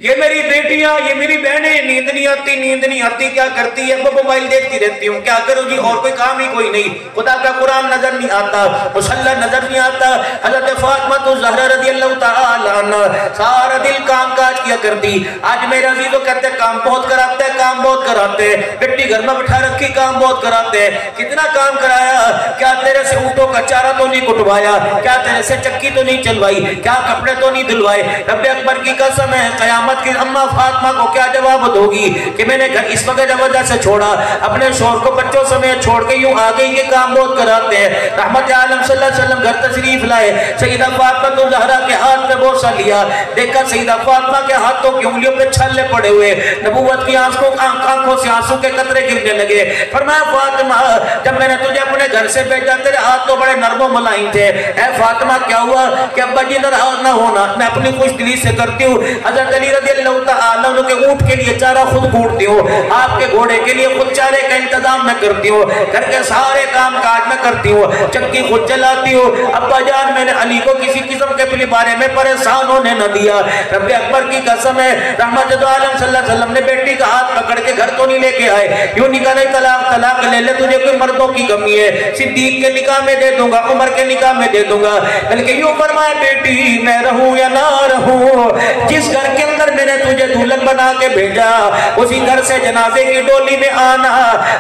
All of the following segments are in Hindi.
ये मेरी बेटियां, ये मेरी बहनें, नींद नहीं आती, क्या करती है? वो मोबाइल देखती रहती हूँ, क्या करूँ जी, और कोई काम ही कोई नहीं। खुदा का कुरान नजर नहीं आता, मुसल्ला नजर नहीं आता। हजरत फातिमा तो ज़हरा रज़ियल्लाहु ताला अन्हा सारा दिल काम काज किया करती। आज मेरे अजीजों कहते हैं काम बहुत कराते हैं, काम बहुत कराते हैं, बेटी घर में बैठा रखी, काम बहुत कराते हैं। कितना काम कराया? क्या तेरे से ऊँटों का चारा तो नहीं कुटवाया? क्या तेरे से चक्की तो नहीं चलवाई? क्या कपड़े तो नहीं धुलवाए? रब्बे अकबर की कसम है, कयामत की अम्मा फातिमा को क्या जवाब दोगी कि मैंने घर इस वजह से छोड़ा, अपने शोहर को बच्चों समेत छोड़ के यूं आ गई, ये काम बहुत कराते हैं। रहमत आलम सल्लल्लाहु अलैहि वसल्लम घर तशरीफ लाए, सईदा फातिमा तो ज़हरा के हाथ में बोसा लिया, देखा सईदा फातिमा के हाथों की उंगलियों पे छल्ले पड़े हुए, नबूवत की आंखों से आंसू के कतरे गिरने लगे। फरमाया फातिमा, जब मैंने तुझे अपने घर से भेजा तेरे हाथ तो बड़े नरमो मुलायम थे, ऐ फातिमा क्या हुआ कि अब्बा जी नाराज ना होना, मैं अपनी खुशदिली से करती हूँ। हज़रत अली रज़ियल्लाहु ताला अन्हु के ऊँट के लिए चारा खुद कूटती हूँ, आपके घोड़े के लिए खुद चारे का इंतजाम मैं करती हूँ, घर के सारे काम काज में करती हूँ, चक्की खुद चलाती हूँ। अब्बा जान मैंने अली को किसी किस्म के बारे में परेशान होने न दिया। रब्बे अकबर की कसम है, रहमत दो आलम सल्लल्लाहु अलैहि वसल्लम ने बेटी का हाथ पकड़ के घर तो नहीं लेके आए, यूं निकाले तलाक तलाक ले ले, तुझे कोई मर्दों की कमी है, सिद्दीक के निकाह में दे दूंगा, उमर के निकाह में दे दूंगा। बल्कि यूं फरमाए बेटी मैं रहूं या ना रहूं, जिस घर के अंदर मैंने तुझे दुल्हन बना के भेजा उसी घर से जनाजे की डोली में आना।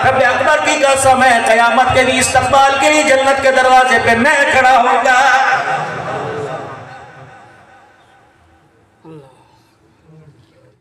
रब्बे अकबर की कसम है, कयामत के लिए इस्तकबाल के लिए जन्नत के दरवाजे पे मैं खड़ा होऊंगा।